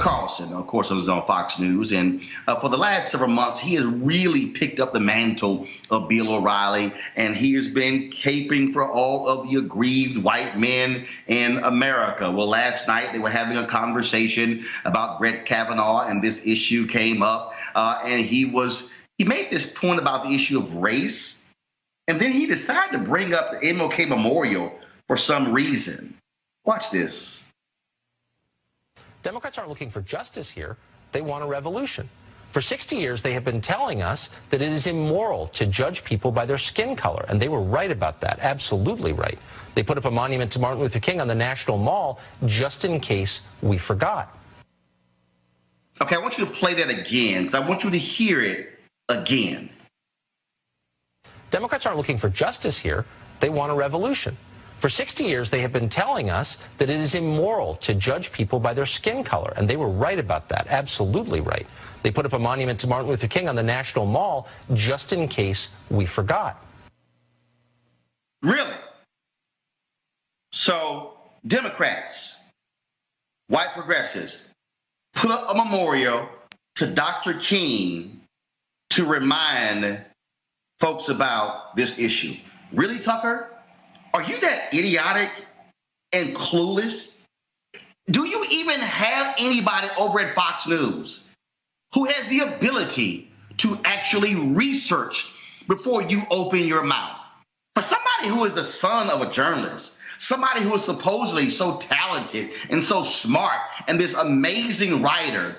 Carlson, of course, was on Fox News, and for the last several months, he has really picked up the mantle of Bill O'Reilly, and he has been caping for all of the aggrieved white men in America. Well, last night they were having a conversation about Brett Kavanaugh, and this issue came up, and he made this point about the issue of race, and then he decided to bring up the MLK Memorial for some reason. Watch this. Democrats aren't looking for justice here. They want a revolution. For 60 years, they have been telling us that it is immoral to judge people by their skin color, and they were right about that, absolutely right. They put up a monument to Martin Luther King on the National Mall just in case we forgot. Okay, I want you to play that again, because I want you to hear it again. Democrats aren't looking for justice here. They want a revolution. For 60 years, they have been telling us that it is immoral to judge people by their skin color, and they were right about that, absolutely right. They put up a monument to Martin Luther King on the National Mall just in case we forgot. Really? So Democrats, white progressives, put up a memorial to Dr. King to remind folks about this issue. Really, Tucker? Are you that idiotic and clueless? Do you even have anybody over at Fox News who has the ability to actually research before you open your mouth? For somebody who is the son of a journalist, somebody who is supposedly so talented and so smart and this amazing writer,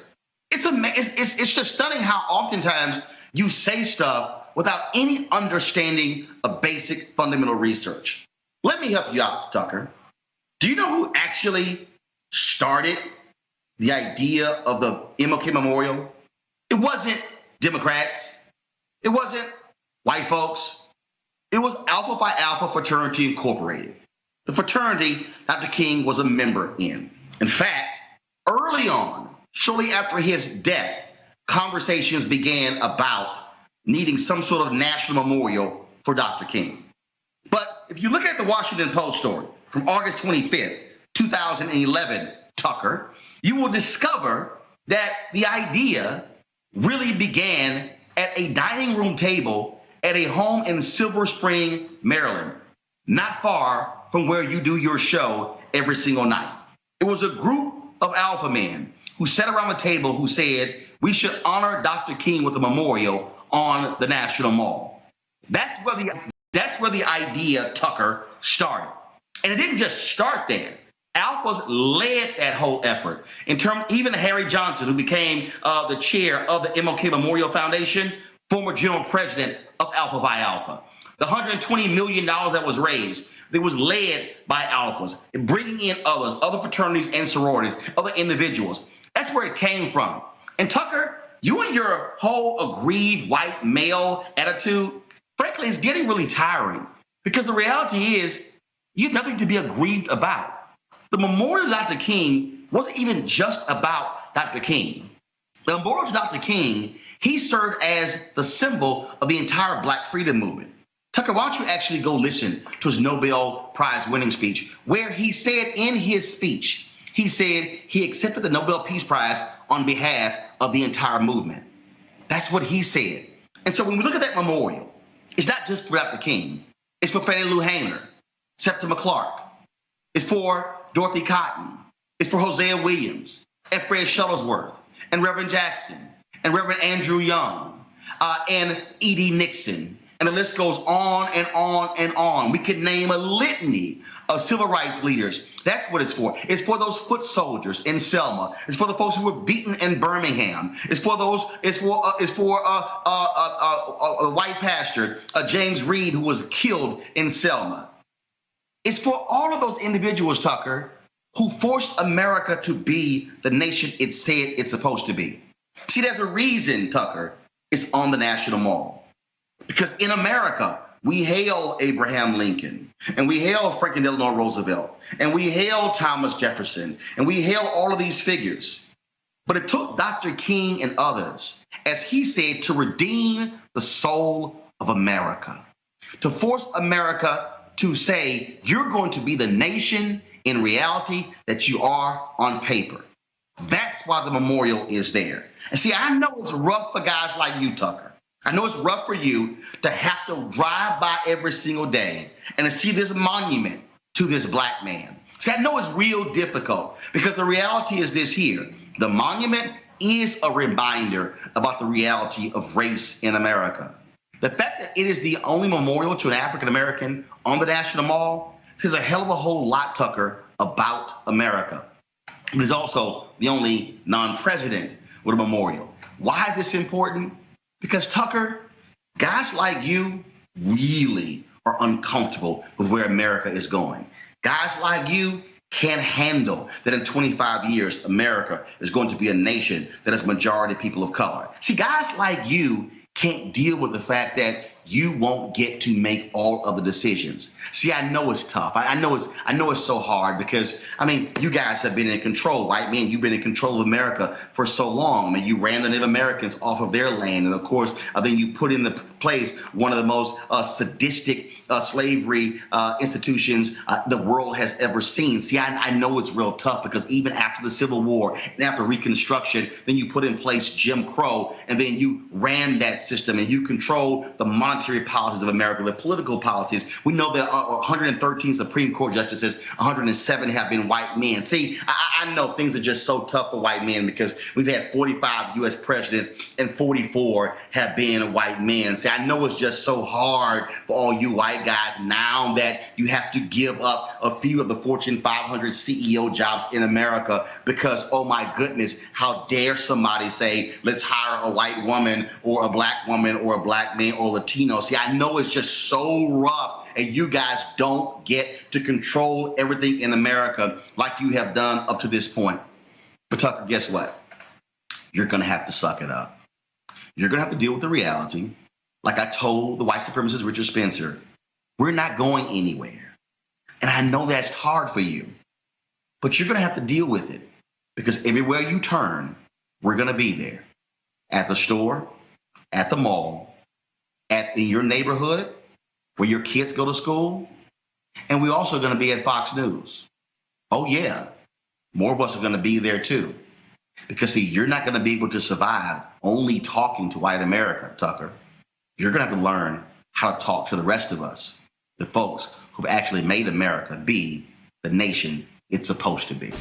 it's just stunning how oftentimes you say stuff without any understanding of basic fundamental research. Let me help you out, Tucker. Do you know who actually started the idea of the MLK Memorial? It wasn't Democrats. It wasn't white folks. It was Alpha Phi Alpha Fraternity Incorporated, the fraternity Dr. King was a member in. In fact, early on, shortly after his death, conversations began about needing some sort of national memorial for Dr. King. But if you look at the Washington Post story from August 25th, 2011, Tucker, you will discover that the idea really began at a dining room table at a home in Silver Spring, Maryland, not far from where you do your show every single night. It was a group of alpha men who sat around the table who said, we should honor Dr. King with a memorial on the National Mall. That's where the idea, Tucker, started. And it didn't just start there. Alphas led that whole effort. Even Harry Johnson, who became the chair of the MLK Memorial Foundation, former general president of Alpha Phi Alpha. The $120 million that was raised, that was led by alphas, bringing in others, other fraternities and sororities, other individuals. That's where it came from. And Tucker, you and your whole aggrieved white male attitude, frankly, it's getting really tiring, because the reality is you have nothing to be aggrieved about. The memorial to Dr. King wasn't even just about Dr. King. The memorial to Dr. King, he served as the symbol of the entire Black freedom movement. Tucker, why don't you actually go listen to his Nobel Prize winning speech, where he said in his speech, he said he accepted the Nobel Peace Prize on behalf of the entire movement. That's what he said. And so when we look at that memorial, it's not just for Dr. King. It's for Fannie Lou Hamer, Septima Clark. It's for Dorothy Cotton. It's for Hosea Williams and Fred Shuttlesworth and Reverend Jackson and Reverend Andrew Young and E.D. Nixon. And the list goes on and on and on. We could name a litany of civil rights leaders. That's what it's for. It's for those foot soldiers in Selma. It's for the folks who were beaten in Birmingham. It's for those. It's for a white pastor, James Reed, who was killed in Selma. It's for all of those individuals, Tucker, who forced America to be the nation it said it's supposed to be. See, there's a reason, Tucker, it's on the National Mall. Because in America, we hail Abraham Lincoln, and we hail Franklin Delano Roosevelt, and we hail Thomas Jefferson, and we hail all of these figures. But it took Dr. King and others, as he said, to redeem the soul of America, to force America to say, you're going to be the nation in reality that you are on paper. That's why the memorial is there. And see, I know it's rough for guys like you, Tucker. I know it's rough for you to have to drive by every single day and to see this monument to this black man. See, I know it's real difficult because the reality is this here. The monument is a reminder about the reality of race in America. The fact that it is the only memorial to an African American on the National Mall says a hell of a whole lot, Tucker, about America. It is also the only non-president with a memorial. Why is this important? Because, Tucker, guys like you really are uncomfortable with where America is going. Guys like you can't handle that in 25 years, America is going to be a nation that has majority people of color. See, guys like you can't deal with the fact that you won't get to make all of the decisions. See, I know it's tough. I know it's so hard because, I mean, you guys have been in control, right? Man, you've been in control of America for so long. I mean, you ran the Native Americans off of their land. And of course, then you put into place one of the most sadistic slavery institutions the world has ever seen. See, I know it's real tough because even after the Civil War and after Reconstruction, then you put in place Jim Crow, and then you ran that system and you control the monetary policies of America, the political policies. We know that 113 Supreme Court justices, 107 have been white men. See, I know things are just so tough for white men because we've had 45 U.S. presidents and 44 have been white men. See, I know it's just so hard for all you white guys now that you have to give up a few of the Fortune 500 CEO jobs in America because, oh my goodness, how dare somebody say, let's hire a white woman or a black woman or a black man or Latino. See, I know it's just so rough, and you guys don't get to control everything in America like you have done up to this point. But Tucker, guess what? You're going to have to suck it up. You're going to have to deal with the reality. Like I told the white supremacist Richard Spencer, we're not going anywhere. And I know that's hard for you, but you're going to have to deal with it because everywhere you turn, we're going to be there. At the store, at the mall, in your neighborhood, where your kids go to school, and we're also going to be at Fox News. Oh, yeah, more of us are going to be there, too. Because, see, you're not going to be able to survive only talking to white America, Tucker. You're going to have to learn how to talk to the rest of us, the folks who've actually made America be the nation it's supposed to be.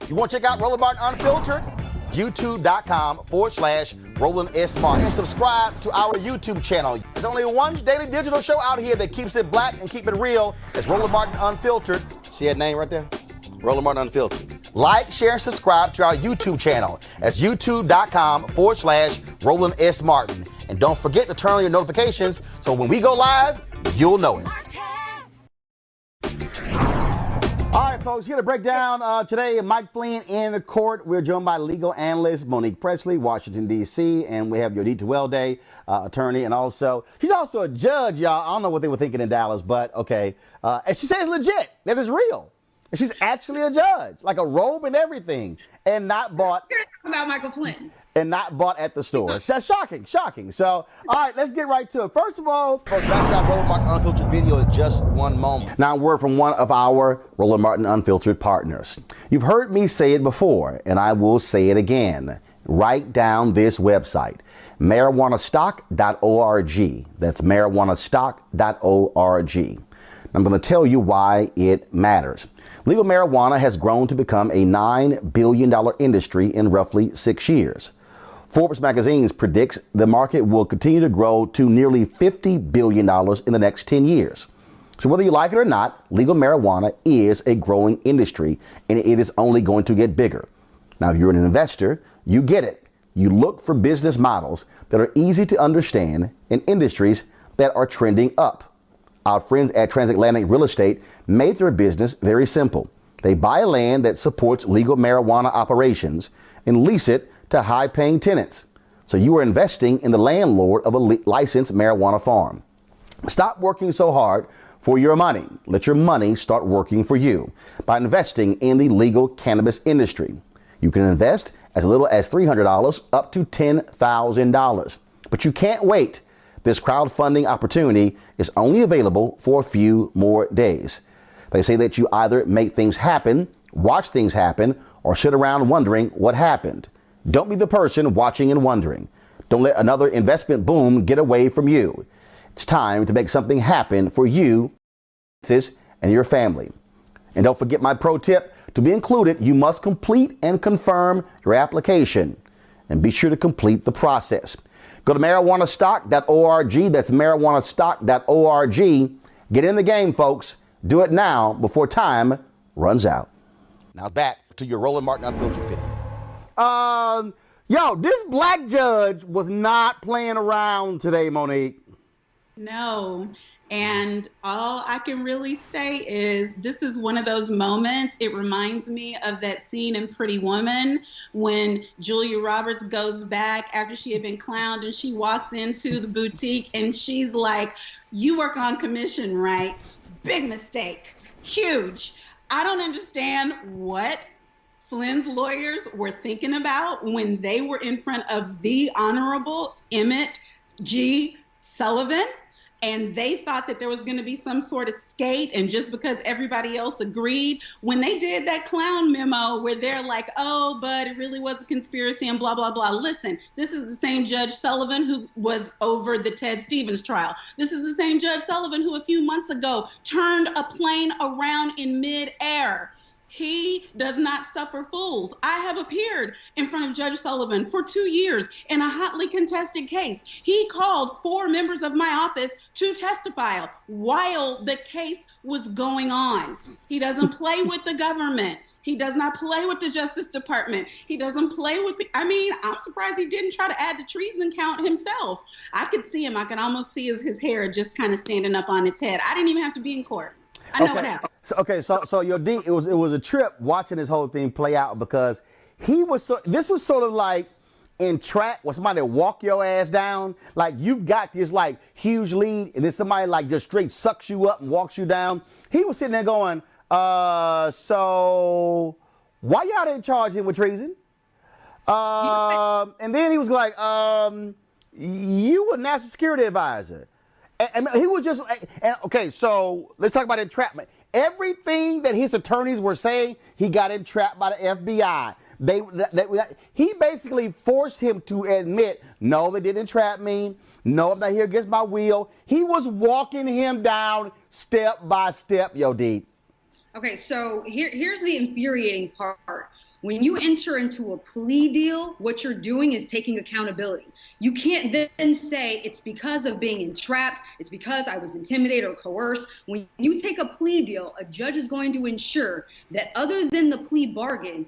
You want to check out Roland Martin Unfiltered? YouTube.com/Roland S. Martin. And subscribe to our YouTube channel. There's only one daily digital show out here that keeps it black and keep it real. It's Roland Martin Unfiltered. See that name right there? Roland Martin Unfiltered. Like, share, and subscribe to our YouTube channel. That's YouTube.com/Roland S. Martin. And don't forget to turn on your notifications so when we go live, you'll know it. All right, folks, here to break down today, Mike Flynn in the court. We're joined by legal analyst Monique Presley, Washington, D.C., and we have Yodita Welday, attorney, and also, she's also a judge, y'all. I don't know what they were thinking in Dallas, but okay. And she says legit, that is real. She's actually a judge, like a robe and everything, and not bought. About Michael Flynn. and not bought at the store. So shocking. So, all right, let's get right to it. First of all, folks, back to our Roland Martin Unfiltered video in just one moment. Now, a word from one of our Roland Martin Unfiltered partners. You've heard me say it before, and I will say it again. Write down this website, marijuanastock.org. That's marijuanastock.org. I'm going to tell you why it matters. Legal marijuana has grown to become a $9 billion industry in roughly 6 years. Forbes magazine predicts the market will continue to grow to nearly $50 billion in the next 10 years. So whether you like it or not, legal marijuana is a growing industry, and it is only going to get bigger. Now, if you're an investor, you get it. You look for business models that are easy to understand in industries that are trending up. Our friends at Transatlantic Real Estate made their business very simple. They buy land that supports legal marijuana operations and lease it to high-paying tenants. So you are investing in the landlord of a licensed marijuana farm. Stop working so hard for your money. Let your money start working for you by investing in the legal cannabis industry. You can invest as little as $300 up to $10,000. But you can't wait. This crowdfunding opportunity is only available for a few more days. They say that you either make things happen, watch things happen, or sit around wondering what happened. Don't be the person watching and wondering. Don't let another investment boom get away from you. It's time to make something happen for you and your family. And don't forget my pro tip. To be included, you must complete and confirm your application. And be sure to complete the process. Go to marijuanastock.org. That's marijuanastock.org. Get in the game, folks. Do it now before time runs out. Now back to your Roland Martin Unfiltered video. This black judge was not playing around today, Monique. No. And all I can really say is this is one of those moments. It reminds me of that scene in Pretty Woman when Julia Roberts goes back after she had been clowned and she walks into the boutique and she's like, "You work on commission, right? Big mistake. Huge. I don't understand what Flynn's lawyers were thinking about when they were in front of the Honorable Emmett G. Sullivan. And they thought that there was going to be some sort of skate, and just because everybody else agreed, when they did that clown memo where they're like, oh, but it really was a conspiracy and blah, blah, blah. Listen, this is the same Judge Sullivan who was over the Ted Stevens trial. This is the same Judge Sullivan who a few months ago turned a plane around in midair. He does not suffer fools. I have appeared in front of Judge Sullivan for 2 years in a hotly contested case. He called 4 members of my office to testify while the case was going on. He doesn't play with the government. He does not play with the Justice Department. He doesn't play with, I'm surprised he didn't try to add the treason count himself. I could see him. I could almost see his hair just kind of standing up on its head. I didn't even have to be in court. I know what happened. So your D, it was a trip watching this whole thing play out because this was sort of like in track where somebody walk your ass down. Like you've got this like huge lead and then somebody like just straight sucks you up and walks you down. He was sitting there going, so why y'all didn't charge him with treason? And then he was like, you were national security advisor. And he was just, okay, so let's talk about entrapment. Everything that his attorneys were saying, he got entrapped by the FBI. He basically forced him to admit, no, they didn't entrap me. No, I'm not here against my will. He was walking him down step by step, yo, D. Okay, so here's the infuriating part. When you enter into a plea deal, what you're doing is taking accountability. You can't then say it's because of being entrapped, it's because I was intimidated or coerced. When you take a plea deal, a judge is going to ensure that other than the plea bargain,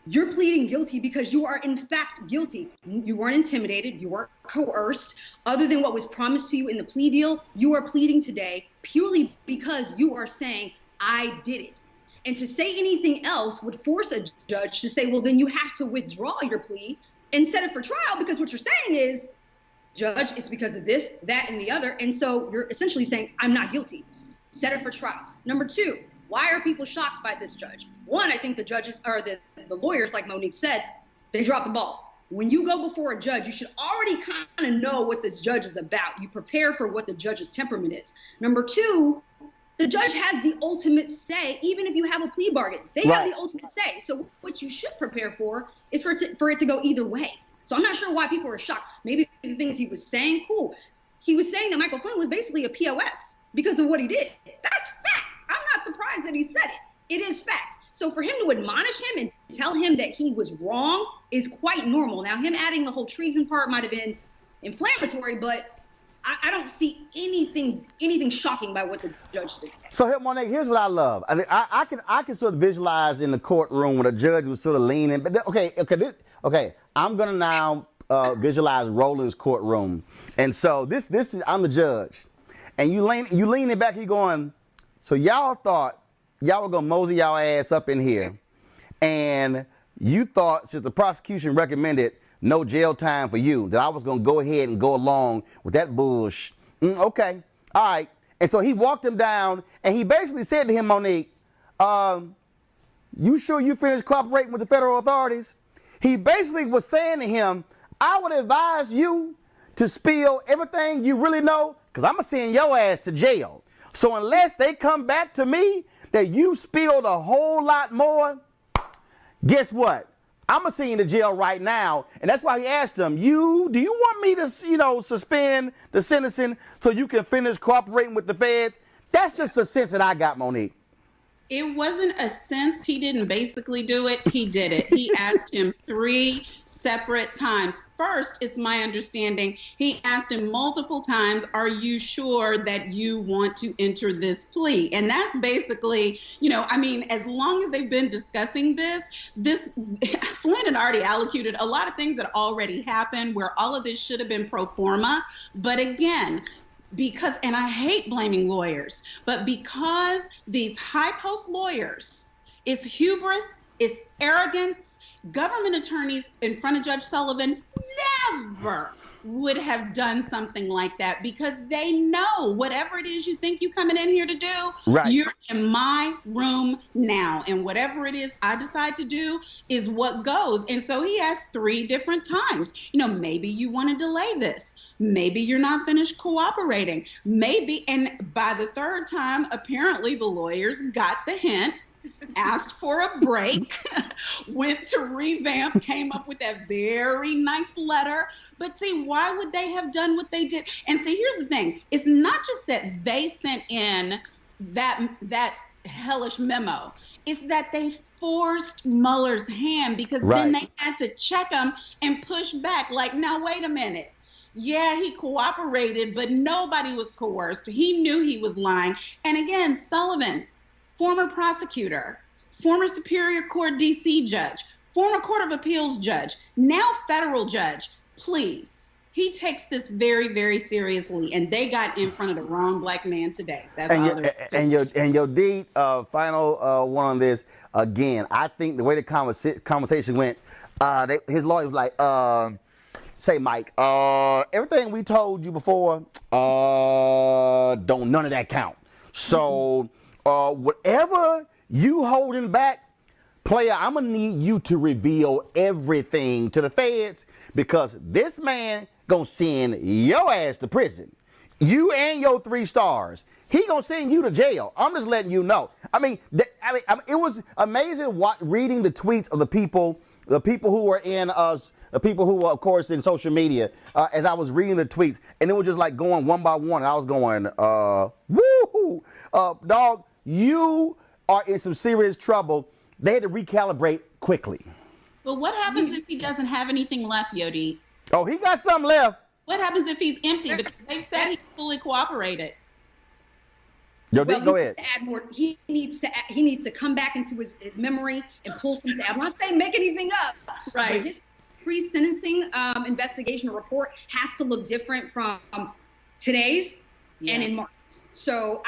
you're pleading guilty because you are in fact guilty. You weren't intimidated, you weren't coerced. Other than what was promised to you in the plea deal, you are pleading today purely because you are saying, I did it. And to say anything else would force a judge to say, well, then you have to withdraw your plea and set it for trial, because what you're saying is, judge, it's because of this, that, and the other. And so you're essentially saying, I'm not guilty. Set it for trial. Number 2, why are people shocked by this judge? One, I think the judges or the lawyers, like Monique said, they dropped the ball. when you go before a judge, you should already kind of know what this judge is about. You prepare for what the judge's temperament is. Number two, the judge has the ultimate say, even if you have a plea bargain. They have the ultimate say. So what you should prepare for is for it to go either way. So I'm not sure why people are shocked. Maybe the things he was saying, cool. He was saying that Michael Flynn was basically a POS because of what he did. That's fact. I'm not surprised that he said it. It is fact. So for him to admonish him and tell him that he was wrong is quite normal. Now, him adding the whole treason part might have been inflammatory, but I don't see anything shocking by what the judge did. So here, Monet, here's what I love. I can sort of visualize in the courtroom where the judge was sort of leaning. But okay. I'm gonna now visualize Roland's courtroom, and so this is I'm the judge, and you leaning back, you going. So y'all thought y'all were gonna mosey y'all ass up in here, and you thought since the prosecution recommended no jail time for you, that I was going to go ahead and go along with that bullshit. Okay. All right. And so he walked him down, and he basically said to him, Monique, you sure you finished cooperating with the federal authorities? He basically was saying to him, I would advise you to spill everything you really know, because I'm going to send your ass to jail. So unless they come back to me that you spilled a whole lot more, guess what? I'm going to send you to jail right now. And that's why he asked him, do you want me to, suspend the sentencing so you can finish cooperating with the feds? That's just the sense that I got, Monique. It wasn't a sense he didn't basically do it. He did it. He asked him 3 separate times. First, it's my understanding, he asked him multiple times, are you sure that you want to enter this plea? And that's basically, as long as they've been discussing this, Flynn had already allocated a lot of things that already happened where all of this should have been pro forma. But again, because, and I hate blaming lawyers, but because these high post lawyers, it's hubris, it's arrogance, government attorneys in front of Judge Sullivan never would have done something like that because they know whatever it is you think you're coming in here to do, you're in my room now. And whatever it is I decide to do is what goes. And so he asked 3 different times, maybe you want to delay this. Maybe you're not finished cooperating. Maybe, and by the 3rd time, apparently the lawyers got the hint, asked for a break, went to revamp, came up with that very nice letter. But see, why would they have done what they did? And see, here's the thing. It's not just that they sent in that hellish memo. It's that they forced Mueller's hand because then they had to check him and push back. Like, now, wait a minute. Yeah, he cooperated, but nobody was coerced. He knew he was lying. And again, Sullivan, former prosecutor, former Superior Court DC judge, former Court of Appeals judge, now federal judge, please. He takes this very, very seriously, and they got in front of the wrong black man today. That's all. Your D, final one on this. Again, I think the way the conversation went, his lawyer was like, say, Mike, everything we told you before, don't none of that count. So whatever you holding back, player, I'm going to need you to reveal everything to the feds because this man going to send your ass to prison. You and your 3 stars. He going to send you to jail. I'm just letting you know. It was amazing reading the tweets of the people who were in us, the people who were, of course, in social media, as I was reading the tweets, and it was just like going one by one. And I was going, woo-hoo, dog, you are in some serious trouble. They had to recalibrate quickly. But what happens if he doesn't have anything left, Yodi? Oh, he got something left. What happens if he's empty? Because they've said he fully cooperated. Yodi, go ahead. Add more. He needs to come back into his memory and pull something. I'm not saying make anything up. Right. But his pre-sentencing investigation report has to look different from today's and in March. So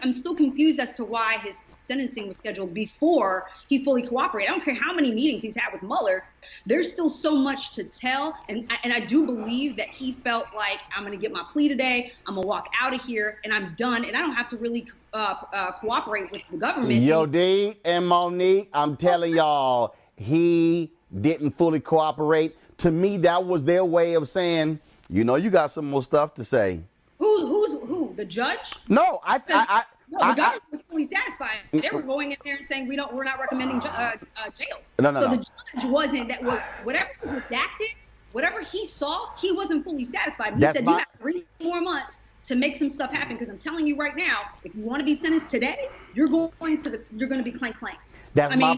I'm still confused as to why his sentencing was scheduled before he fully cooperated. I don't care how many meetings he's had with Mueller. There's still so much to tell. And I do believe that he felt like, I'm going to get my plea today. I'm going to walk out of here and I'm done. And I don't have to really cooperate with the government. Yo, D and Monique, I'm telling y'all, he didn't fully cooperate. to me, that was their way of saying, you know, you got some more stuff to say. Who? The judge? No, No, the government was fully satisfied. They were going in there and saying we're not recommending jail. No. The judge wasn't. Whatever was redacted, whatever he saw, he wasn't fully satisfied. He said you have 3 more months to make some stuff happen, because I'm telling you right now, if you want to be sentenced today, you're going to be clanked. That's my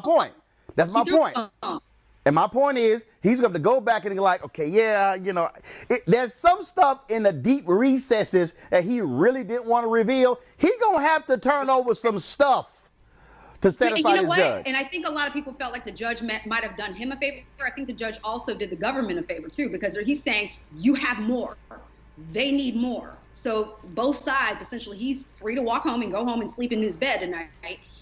point. That's my point. And my point is, he's going to go back and be like, okay, yeah, you know, there's some stuff in the deep recesses that he really didn't want to reveal. He's going to have to turn over some stuff to satisfy his judge. And I think a lot of people felt like the judge might have done him a favor. I think the judge also did the government a favor too, because he's saying you have more. They need more. So both sides, essentially, he's free to walk home and go home and sleep in his bed tonight.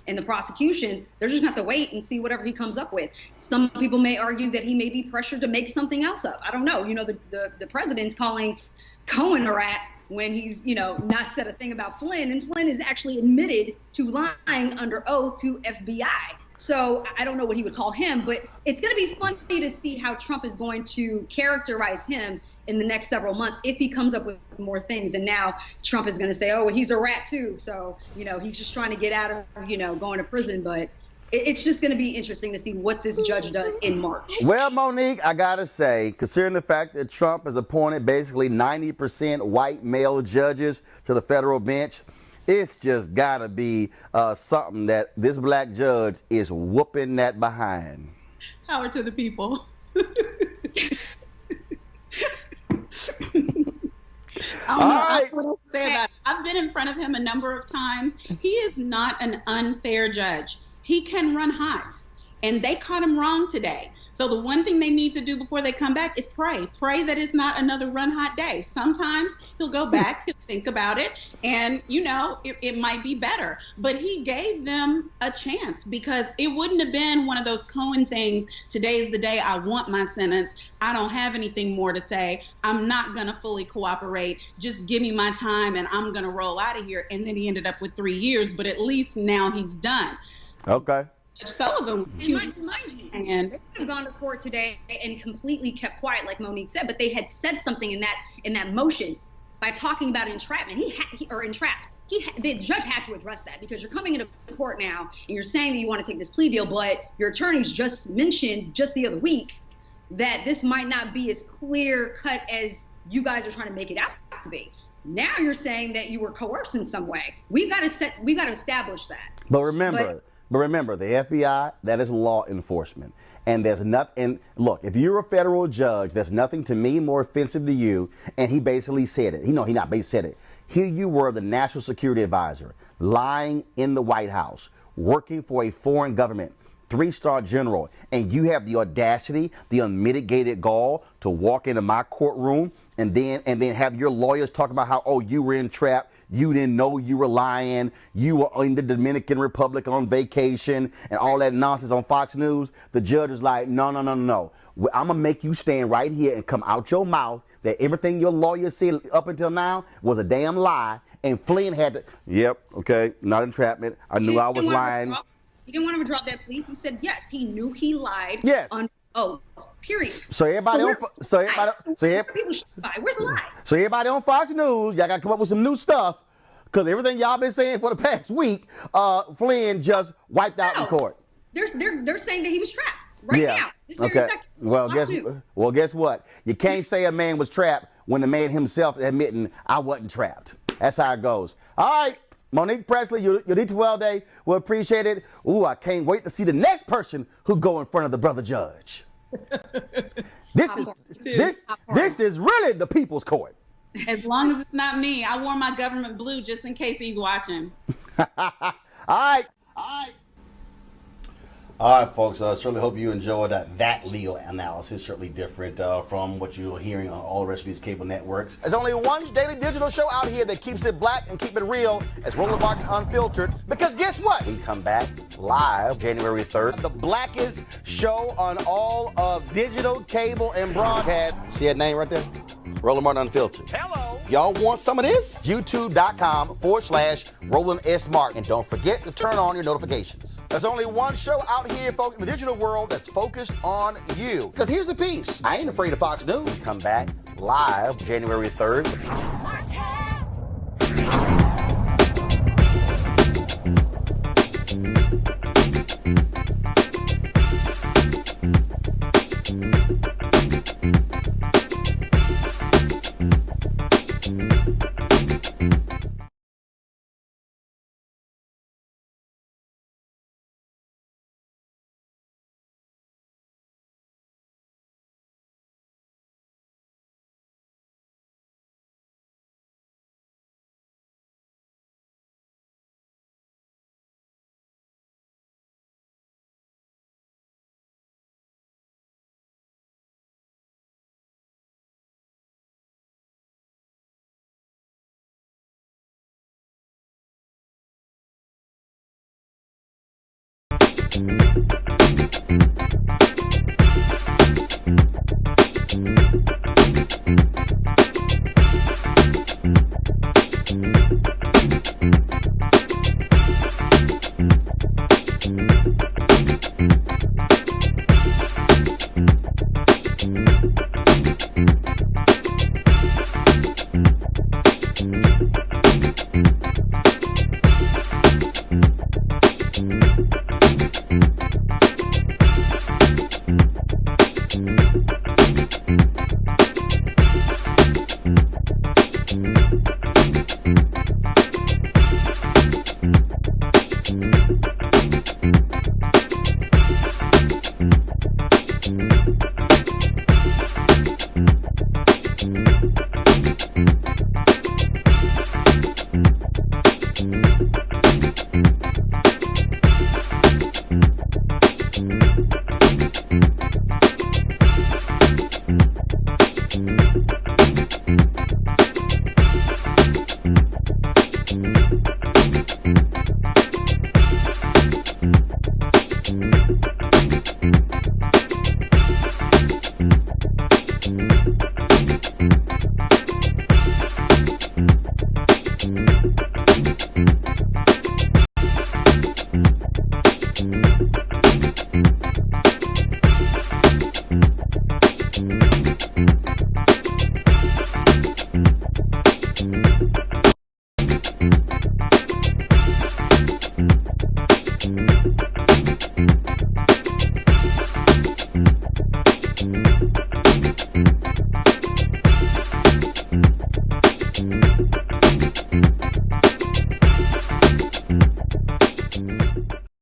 And the prosecution, they're just going to have to wait and see whatever he comes up with. Some people may argue that he may be pressured to make something else up. I don't know. You know, the president's calling Cohen a rat when he's, you know, not said a thing about Flynn. And Flynn is actually admitted to lying under oath to FBI. So I don't know what he would call him, but it's going to be funny to see how Trump is going to characterize him in the next several months if he comes up with more things. And now Trump is going to say, oh, well, he's a rat too. So, you know, he's just trying to get out of, you know, going to prison. But it's just going to be interesting to see what this judge does in March. Well, Monique, I got to say, considering the fact that Trump has appointed basically 90% white male judges to the federal bench, it's just got to be something that this black judge is whooping that behind. Power to the people. I don't know what to say about it. I've been in front of him a number of times. He is not an unfair judge. He can run hot, and they caught him wrong today. So the one thing they need to do before they come back is pray. Pray that it's not another run hot day. Sometimes he'll go back, he'll think about it, and, you know, it might be better. But he gave them a chance, because it wouldn't have been one of those Cohen things. Today's the day I want my sentence. I don't have anything more to say. I'm not going to fully cooperate. Just give me my time, and I'm going to roll out of here. And then he ended up with 3 years, but at least now he's done. Okay. Sullivan was cute. Mind you, and they could have gone to court today and completely kept quiet, like Monique said, but they had said something in that motion by talking about entrapment. Entrapped. The judge had to address that, because you're coming into court now and you're saying that you want to take this plea deal, but your attorneys just mentioned just the other week that this might not be as clear cut as you guys are trying to make it out to be. Now you're saying that you were coerced in some way. We've got to establish that. But remember, the FBI, that is law enforcement. And there's nothing, and look, if you're a federal judge, there's nothing to me more offensive to you. And he basically said it. He not basically said it. Here you were, the national security advisor, lying in the White House, working for a foreign government, 3-star general, and you have the audacity, the unmitigated gall to walk into my courtroom and then have your lawyers talk about how, oh, you were entrapped, you didn't know you were lying, you were in the Dominican Republic on vacation, and all that nonsense on Fox News. The judge is like, no. I'm gonna make you stand right here and come out your mouth that everything your lawyer said up until now was a damn lie. And Flynn had to, yep, okay, not entrapment. I knew I was lying. He didn't want him to drop that plea. He said yes, he knew he lied. Yes. Period. So everybody on Fox News, y'all got to come up with some new stuff, because everything y'all been saying for the past week, Flynn just wiped out in court. They're saying that he was trapped now. This very second. Well, guess what? You can't say a man was trapped when the man himself admitting I wasn't trapped. That's how it goes. All right. Monique Presley, your D12 day, we appreciate it. Ooh, I can't wait to see the next person who go in front of the brother judge. This is really the people's court. As long as it's not me, I wore my government blue just in case he's watching. All right. All right, folks. I certainly hope you enjoyed that legal analysis. Certainly different from what you're hearing on all the rest of these cable networks. There's only one daily digital show out here that keeps it black and keep it real. It's Roland Unfiltered. Because guess what? We come back live January 3rd. The blackest show on all of digital, cable, and broadcast. See that name right there? Roland Unfiltered. Hello. Y'all want some of this? YouTube.com/Roland S. Martin. And don't forget to turn on your notifications. There's only one show out here, folks, in the digital world that's focused on you. Because here's the piece. I ain't afraid of Fox News. Come back live January 3rd.